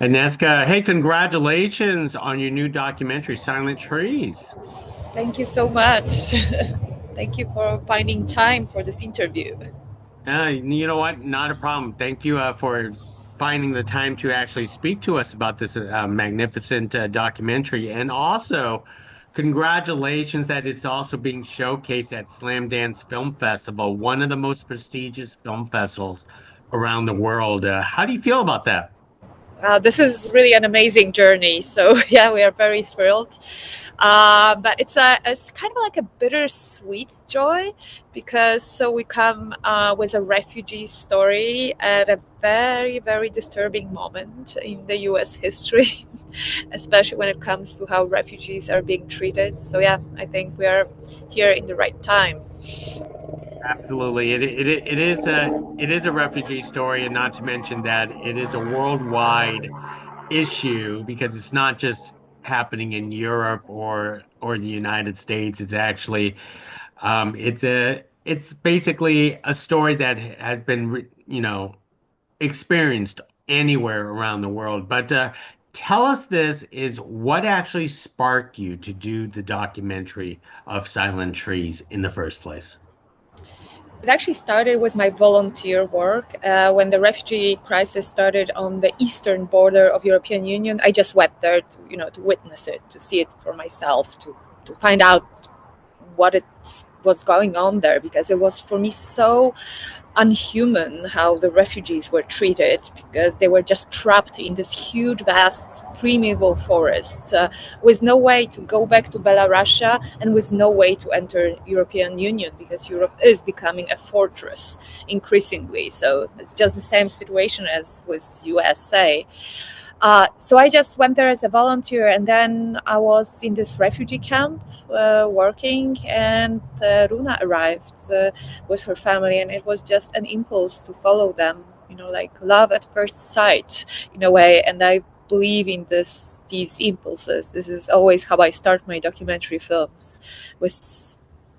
Agnieszka, hey, congratulations on your new documentary, Silent Trees. Thank you so much. Thank you for finding time for this interview. You know what? Not a problem. Thank you for finding the time to actually speak to us about this magnificent documentary. And also, congratulations that it's also being showcased at Slamdance Film Festival, one of the most prestigious film festivals around the world. How do you feel about that? This is really an amazing journey. So yeah, we are very thrilled. But it's kind of like a bittersweet joy because so we come with a refugee story at a very disturbing moment in the U.S. history, especially when it comes to how refugees are being treated. So yeah, I think we are here in the right time. Absolutely. It is a refugee story, and not to mention that it is a worldwide issue because it's not just happening in Europe or the United States. It's actually it's basically a story that has been experienced anywhere around the world. But tell us this is what actually sparked you to do the documentary of Silent Trees in the first place? It actually started with my volunteer work. When the refugee crisis started on the eastern border of European Union, I just went there to, to witness it, to see it for myself, to find out what it was going on there, because it was for me so unhuman how the refugees were treated because they were just trapped in this huge, vast, primeval forest with no way to go back to Belarusia and with no way to enter European Union because Europe is becoming a fortress increasingly. So it's just the same situation as with USA. So I just went there as a volunteer, and then I was in this refugee camp working, and Runa arrived with her family, and it was just an impulse to follow them, like love at first sight in a way. And I believe in these impulses. This is always how I start my documentary films, with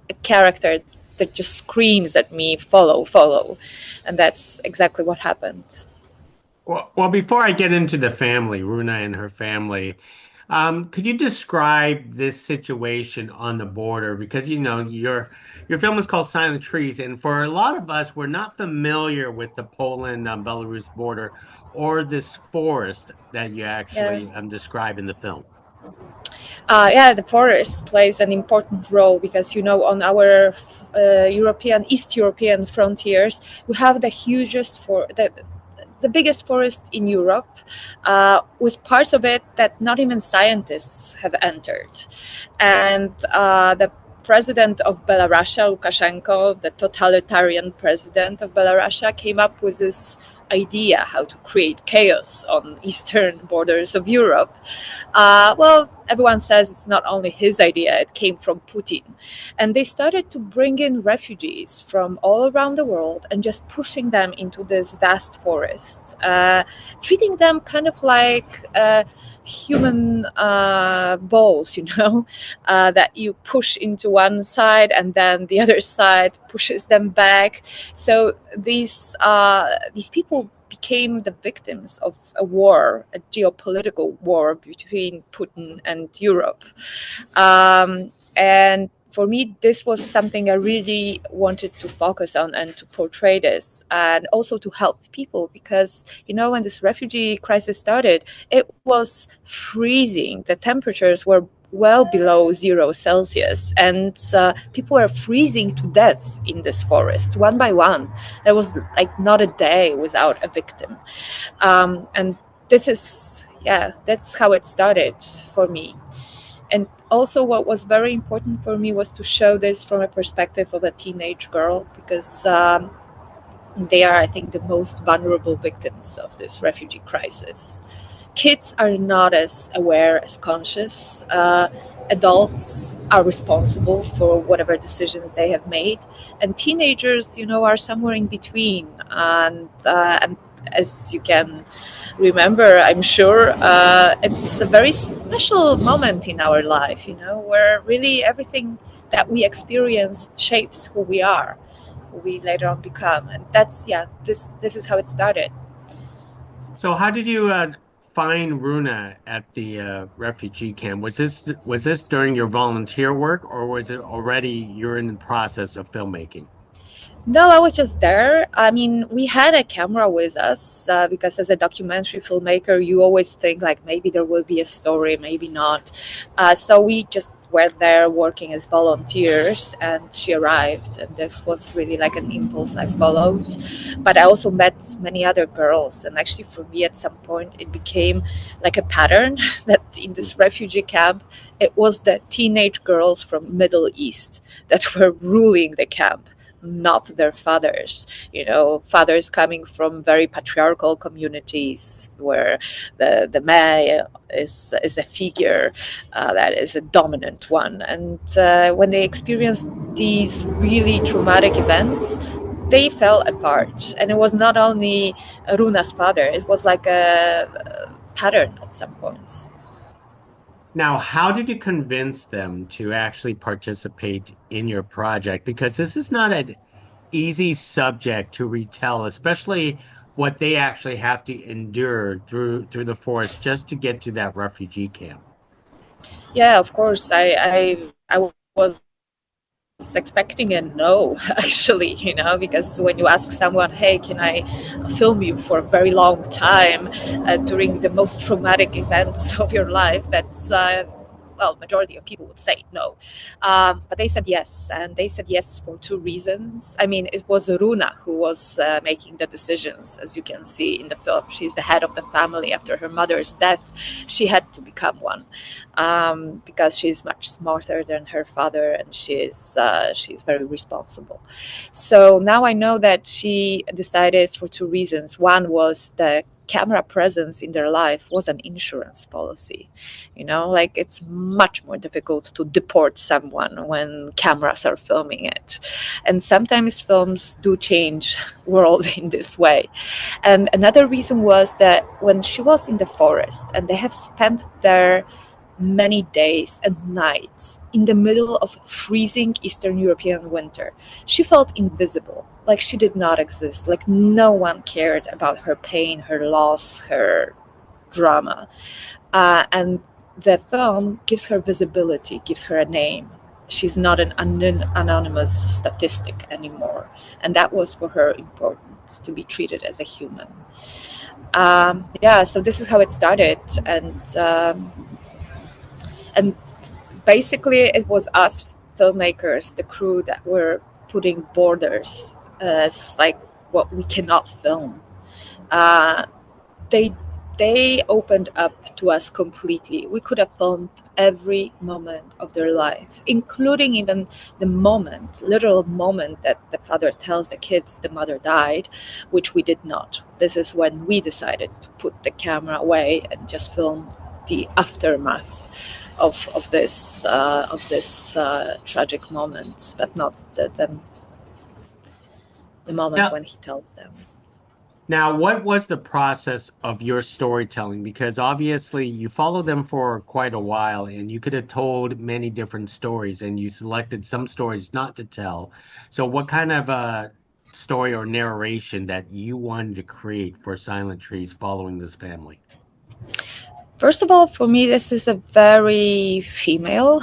a character that just screams at me, follow, follow. And that's exactly what happened. Well, before I get into the family, Runa and her family, could you describe this situation on the border? Because your film is called Silent Trees, and for a lot of us, we're not familiar with the Poland Belarus border or this forest that you Yeah. actually describe in the film. Yeah, the forest plays an important role because on our East European frontiers, we have the hugest for the biggest forest in Europe, with parts of it that not even scientists have entered, and the president of Belarus, Lukashenko, the totalitarian president of Belarus, came up with this idea how to create chaos on eastern borders of Europe. Well, everyone says it's not only his idea, it came from Putin. And they started to bring in refugees from all around the world and just pushing them into this vast forest, treating them kind of like human balls, that you push into one side and then the other side pushes them back. So these people became the victims of a war, a geopolitical war between Putin and Europe. And for me, this was something I really wanted to focus on and to portray this, and also to help people because, when this refugee crisis started, it was freezing. The temperatures were well below 0 Celsius, and people were freezing to death in this forest one by one. There was like not a day without a victim. And this is, yeah, that's how it started for me. And also, what was very important for me was to show this from a perspective of a teenage girl because they are, I think, the most vulnerable victims of this refugee crisis. Kids are not as aware, as conscious. Adults are responsible for whatever decisions they have made, and teenagers, are somewhere in between. And as you can remember, I'm sure, it's a very special moment in our life, where really everything that we experience shapes who we are, who we later on become. And that's, yeah, this is how it started. So how did you find Runa at the refugee camp? Was this during your volunteer work, or was it already you're in the process of filmmaking? No, I was just there. I mean, we had a camera with us because as a documentary filmmaker, you always think like maybe there will be a story, maybe not. So we just were there working as volunteers, and she arrived, and that was really like an impulse I followed. But I also met many other girls, and actually, for me, at some point, it became like a pattern that in this refugee camp, it was the teenage girls from Middle East that were ruling the camp, not their fathers. Fathers coming from very patriarchal communities where the man is a figure that is a dominant one. And when they experienced these really traumatic events, they fell apart. And it was not only Runa's father; it was like a pattern at some points. Now, how did you convince them to actually participate in your project? Because this is not an easy subject to retell, especially what they actually have to endure through the forest just to get to that refugee camp. Yeah, of course. I was expecting a no, actually, because when you ask someone, hey, can I film you for a very long time during the most traumatic events of your life, that's well, majority of people would say no. But they said yes, and they said yes for two reasons. I mean, it was Runa who was making the decisions, as you can see in the film. She's the head of the family. After her mother's death, she had to become one, because she's much smarter than her father, and she's very responsible. So now I know that she decided for two reasons. One was the camera presence in their life was an insurance policy. Like it's much more difficult to deport someone when cameras are filming it. And sometimes films do change world in this way. And another reason was that when she was in the forest and they have spent there many days and nights in the middle of freezing Eastern European winter, she felt invisible, like she did not exist, like no one cared about her pain, her loss, her drama. And the film gives her visibility, gives her a name. She's not an anonymous statistic anymore. And that was for her important, to be treated as a human. Yeah, so this is how it started. And basically it was us filmmakers, the crew, that were putting borders as like what we cannot film. uh, they they opened up to us completely. We could have filmed every moment of their life, including even the literal moment that the father tells the kids the mother died, which we did not. This is when we decided to put the camera away and just film the aftermath of this tragic moment, but not the moment Now, when he tells them. now, what was the process of your storytelling? Because obviously you followed them for quite a while and you could have told many different stories and you selected some stories not to tell. So what kind of story or narration that you wanted to create for Silent Trees following this family? First of all, for me, this is a very female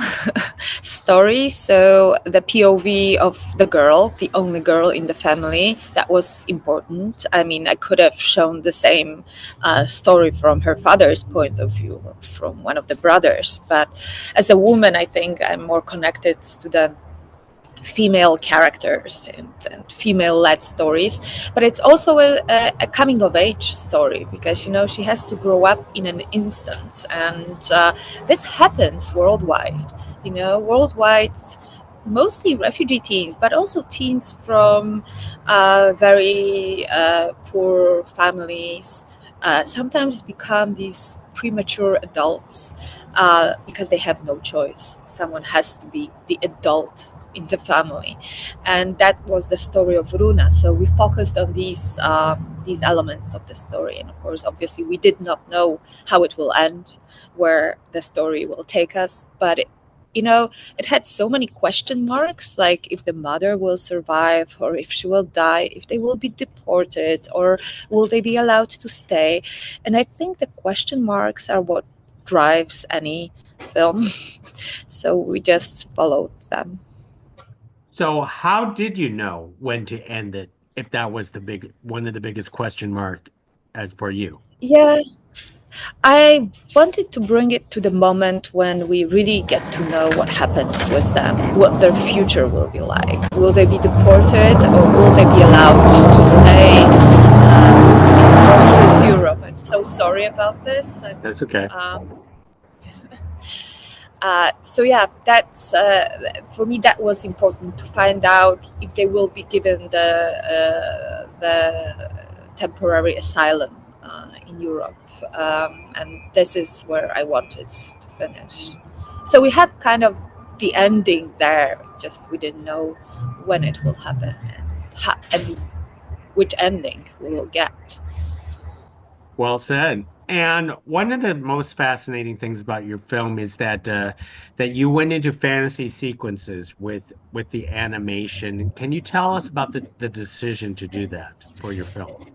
story. So the POV of the girl, the only girl in the family, that was important. I mean, I could have shown the same story from her father's point of view, or from one of the brothers. But as a woman, I think I'm more connected to the female characters and female-led stories. But it's also a coming of age story, because she has to grow up in an instant. And this happens worldwide. Worldwide, mostly refugee teens, but also teens from very poor families sometimes become these premature adults because they have no choice. Someone has to be the adult in the family, and that was the story of Runa. So we focused on these elements of the story, and of course, obviously, we did not know how it will end, where the story will take us, but you know, it had so many question marks, like if the mother will survive or if she will die, if they will be deported or will they be allowed to stay. And I think the question marks are what drives any film. So we just followed them. So how did you know when to end it, if that was the big one of the biggest question mark as for you? Yeah, I wanted to bring it to the moment when we really get to know what happens with them, what their future will be like. Will they be deported or will they be allowed to stay in Fortress Europe? I'm so sorry about this. That's okay. Um, so yeah, that's for me. That was important to find out if they will be given the temporary asylum in Europe, and this is where I wanted to finish. So we had kind of the ending there, just we didn't know when it will happen and which ending we will get. Well said. And one of the most fascinating things about your film is that you went into fantasy sequences with the animation. Can you tell us about the decision to do that for your film?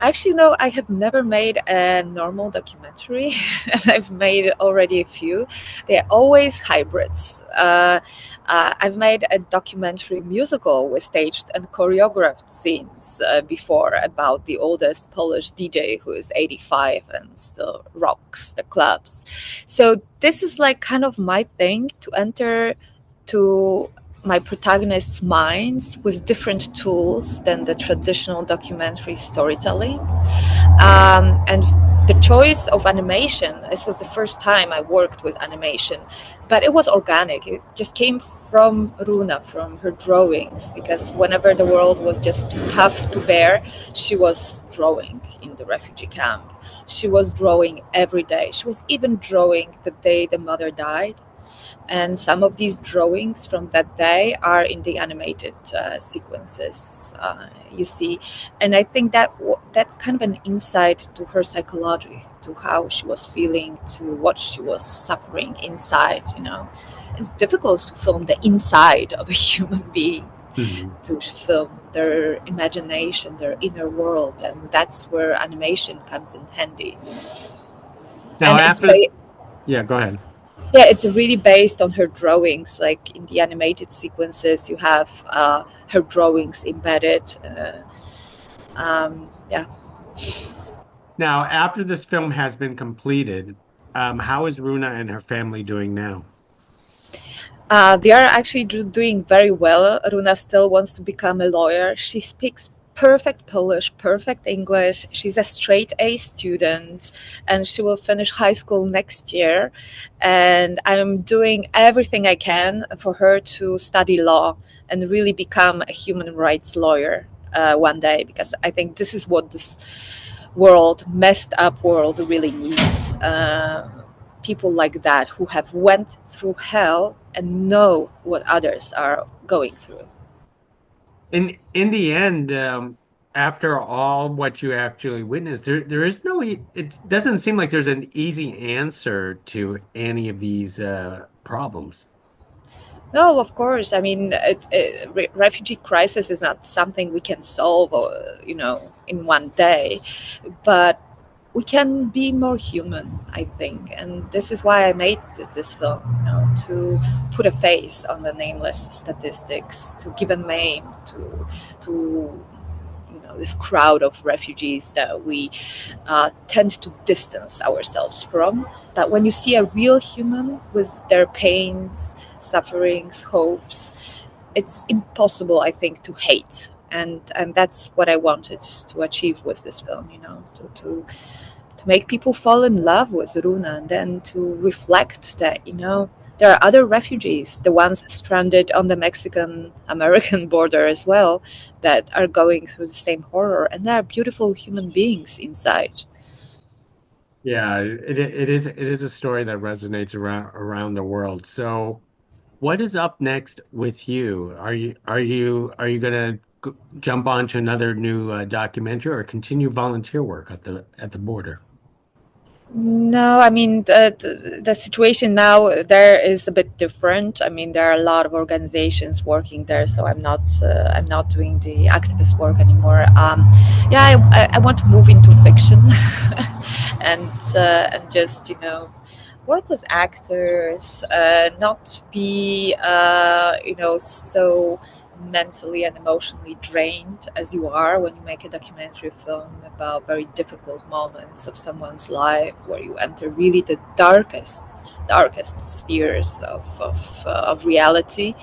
Actually, no, I have never made a normal documentary, and I've made already a few. They're always hybrids. I've made a documentary musical with staged and choreographed scenes before about the oldest Polish DJ who is 85 and still rocks the clubs. So this is like kind of my thing to enter to my protagonists' minds with different tools than the traditional documentary storytelling. And the choice of animation, this was the first time I worked with animation, but it was organic. It just came from Runa, from her drawings, because whenever the world was just too tough to bear, she was drawing in the refugee camp. She was drawing every day. She was even drawing the day the mother died, and some of these drawings from that day are in the animated sequences you see. And I think that that's kind of an insight to her psychology, to how she was feeling, to what she was suffering inside, you know. It's difficult to film the inside of a human being, Mhm. to film their imagination, their inner world, and that's where animation comes in handy. Now And yeah, go ahead. yeah, it's really based on her drawings. Like in the animated sequences, you have her drawings embedded. Yeah, Now, after this film has been completed, how is Runa and her family doing now? they are actually doing very well. Runa still wants to become a lawyer. She speaks perfect Polish, perfect English. She's a straight A student, and she will finish high school next year. And I'm doing everything I can for her to study law and really become a human rights lawyer one day, because I think this is what this messed up world really needs. People like that who have went through hell and know what others are going through. In the end, after all what you actually witnessed, there is no, it doesn't seem like there's an easy answer to any of these problems. No, of course. I mean, refugee crisis is not something we can solve, in one day, but we can be more human, I think. And this is why I made this film, to put a face on the nameless statistics, to give a name to this crowd of refugees that we tend to distance ourselves from. But when you see a real human with their pains, sufferings, hopes, it's impossible, I think, to hate. And that's what I wanted to achieve with this film, to make people fall in love with Runa, and then to reflect that, there are other refugees, the ones stranded on the Mexican American border as well, that are going through the same horror, and there are beautiful human beings inside. Yeah, it is a story that resonates around the world. So, what is up next with you? Are you gonna jump onto another new documentary or continue volunteer work at the border? No, I mean the situation now there is a bit different. I mean there are a lot of organizations working there, so I'm not doing the activist work anymore. Yeah, I want to move into fiction, and just work with actors, not be so mentally and emotionally drained as you are when you make a documentary film about very difficult moments of someone's life, where you enter really the darkest spheres of reality.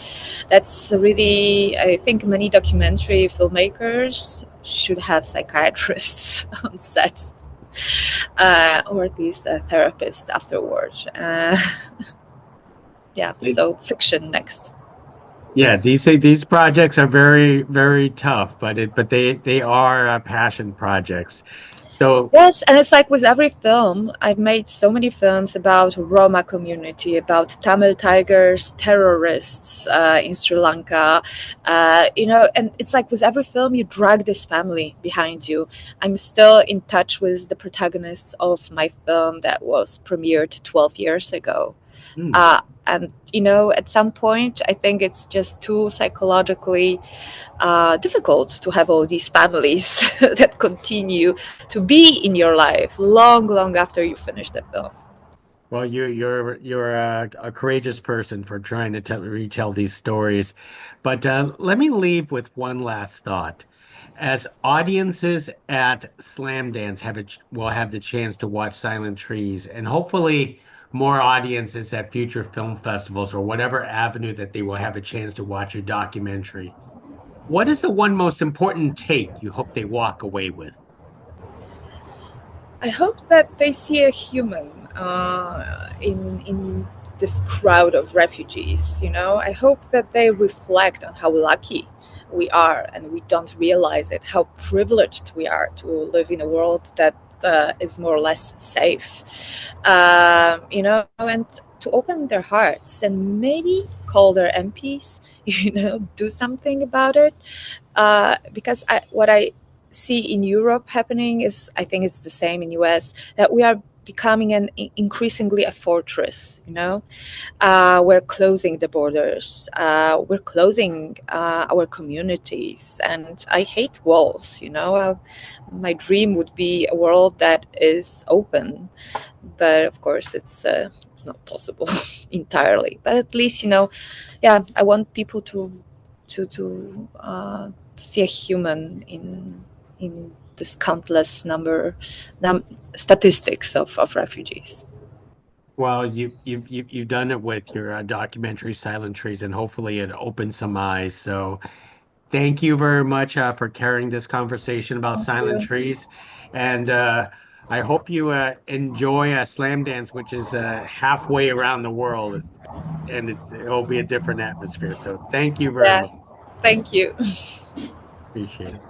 That's really, I think many documentary filmmakers should have psychiatrists on set, or at least a therapist afterward. Yeah, so fiction next. Yeah, these projects are very, very tough, but they are passion projects. So, Yes, and it's like with every film, I've made so many films about Roma community, about Tamil tigers, terrorists in Sri Lanka, and it's like with every film, you drag this family behind you. I'm still in touch with the protagonists of my film that was premiered 12 years ago. hmm. And at some point, I think it's just too psychologically difficult to have all these families that continue to be in your life long, long after you finish the film. Well, you're a courageous person for trying to retell these stories. But let me leave with one last thought. As audiences at Slamdance will have the chance to watch Silent Trees, and hopefully more audiences at future film festivals or whatever avenue that they will have a chance to watch your documentary. What is the one most important take you hope they walk away with? I hope that they see a human in this crowd of refugees. I hope that they reflect on how lucky we are, and we don't realize it. How privileged we are to live in a world that is more or less safe. And to open their hearts and maybe call their MPs. Do something about it, because what I see in Europe happening is, I think it's the same in US, that we are becoming an increasingly a fortress. We're closing the borders, we're closing our communities, and I hate walls. My dream would be a world that is open, but of course it's not possible entirely. But at least yeah, I want people to see a human in this countless statistics of refugees. Well, you've done it with your documentary Silent Trees, and hopefully it opens some eyes. So thank you very much for carrying this conversation about Thank Silent you. Trees, and I hope you enjoy Slam Dance, which is halfway around the world, and it'll be a different atmosphere. So thank you very Yeah, much. thank you. Appreciate it.